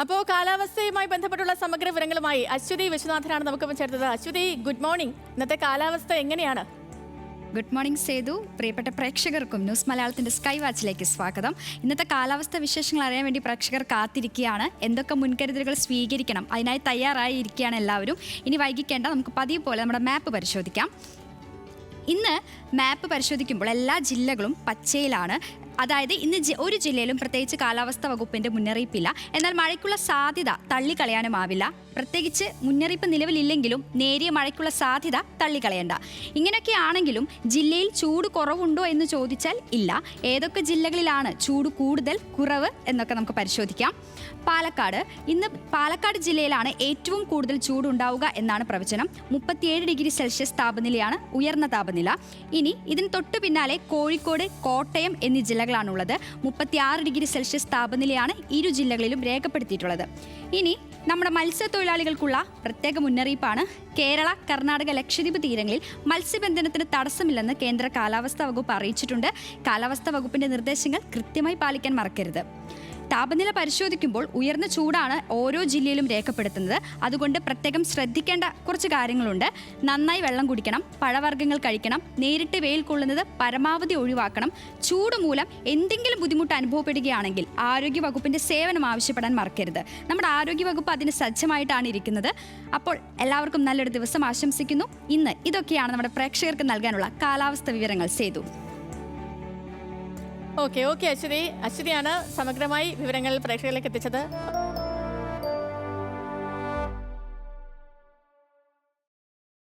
അപ്പോൾ കാലാവസ്ഥയുമായി ബന്ധപ്പെട്ടുള്ള സമഗ്ര വിവരങ്ങളുമായി അശ്വതി വിശ്വനാഥനാണ് നമുക്കൊപ്പം ചേർത്തത്. Aswathi, good morning. ഇന്നത്തെ കാലാവസ്ഥ എങ്ങനെയാണ്? Good morning Sethu. പ്രിയപ്പെട്ട പ്രേക്ഷകർക്കും ന്യൂസ് മലയാളത്തിന്റെ സ്കൈ വാച്ചിലേക്ക് സ്വാഗതം. ഇന്നത്തെ കാലാവസ്ഥ വിശേഷങ്ങൾ അറിയാൻ വേണ്ടി പ്രേക്ഷകർ കാത്തിരിക്കുകയാണ്. എന്തൊക്കെ മുൻകരുതലുകൾ സ്വീകരിക്കണം, അതിനായി തയ്യാറായിരിക്കുകയാണ് എല്ലാവരും. ഇനി വൈകിക്കേണ്ട, നമുക്ക് പതിവ് പോലെ നമ്മുടെ മാപ്പ് പരിശോധിക്കാം. ഇന്ന് മാപ്പ് പരിശോധിക്കുമ്പോൾ എല്ലാ ജില്ലകളും പച്ചയിലാണ്. അതായത് ഇന്ന് ഒരു ജില്ലയിലും പ്രത്യേകിച്ച് കാലാവസ്ഥാ വകുപ്പിന്റെ മുന്നറിയിപ്പില്ല. എന്നാൽ മഴയ്ക്കുള്ള സാധ്യത തള്ളിക്കളയാനുമാവില്ല. പ്രത്യേകിച്ച് മുന്നറിയിപ്പ് നിലവിലില്ലെങ്കിലും നേരിയ മഴയ്ക്കുള്ള സാധ്യത തള്ളിക്കളയണ്ട. ഇങ്ങനെയൊക്കെ ആണെങ്കിലും ജില്ലയിൽ ചൂട് കുറവുണ്ടോ എന്ന് ചോദിച്ചാൽ ഇല്ല. ഏതൊക്കെ ജില്ലകളിലാണ് ചൂട് കൂടുതൽ, കുറവ് എന്നൊക്കെ നമുക്ക് പരിശോധിക്കാം. പാലക്കാട്, ഇന്ന് പാലക്കാട് ജില്ലയിലാണ് ഏറ്റവും കൂടുതൽ ചൂടുണ്ടാവുക എന്നാണ് പ്രവചനം. 37 ഡിഗ്രി സെൽഷ്യസ് താപനിലയാണ് ഉയർന്ന താപനില. ഇനി ഇതിന് തൊട്ടു പിന്നാലെ കോഴിക്കോട്, കോട്ടയം എന്നീ ജില്ലകളാണുള്ളത്. 36 ഡിഗ്രി സെൽഷ്യസ് താപനിലയാണ് ഇരു ജില്ലകളിലും രേഖപ്പെടുത്തിയിട്ടുള്ളത്. ഇനി നമ്മുടെ മത്സ്യത്തൊഴിലാളികൾക്കുള്ള പ്രത്യേക മുന്നറിയിപ്പാണ്. കേരള, കർണാടക, ലക്ഷദ്വീപ് തീരങ്ങളിൽ മത്സ്യബന്ധനത്തിന് തടസ്സമില്ലെന്ന് കേന്ദ്ര കാലാവസ്ഥാ വകുപ്പ് അറിയിച്ചിട്ടുണ്ട്. കാലാവസ്ഥാ വകുപ്പിന്റെ നിർദ്ദേശങ്ങൾ കൃത്യമായി പാലിക്കാൻ മറക്കരുത്. താപനില പരിശോധിക്കുമ്പോൾ ഉയർന്ന ചൂടാണ് ഓരോ ജില്ലയിലും രേഖപ്പെടുത്തുന്നത്. അതുകൊണ്ട് പ്രത്യേകം ശ്രദ്ധിക്കേണ്ട കുറച്ച് കാര്യങ്ങളുണ്ട്. നന്നായി വെള്ളം കുടിക്കണം, പഴവർഗ്ഗങ്ങൾ കഴിക്കണം, നേരിട്ട് വെയിൽ കൊള്ളുന്നത് പരമാവധി ഒഴിവാക്കണം. ചൂട് മൂലം എന്തെങ്കിലും ബുദ്ധിമുട്ട് അനുഭവപ്പെടുകയാണെങ്കിൽ ആരോഗ്യ വകുപ്പിന്റെ സേവനം ആവശ്യപ്പെടാൻ മറക്കരുത്. നമ്മുടെ ആരോഗ്യ വകുപ്പ് അതിന് സജ്ജമായിട്ടാണ് ഇരിക്കുന്നത്. അപ്പോൾ എല്ലാവർക്കും നല്ലൊരു ദിവസം ആശംസിക്കുന്നു. ഇന്ന് ഇതൊക്കെയാണ് നമ്മുടെ പ്രേക്ഷകർക്ക് നൽകാനുള്ള കാലാവസ്ഥ വിവരങ്ങൾ. സേതു. ഓക്കെ അശ്വതിയാണ് സമഗ്രമായി വിവരങ്ങൾ പ്രേക്ഷകരിലേക്ക് എത്തിച്ചത്.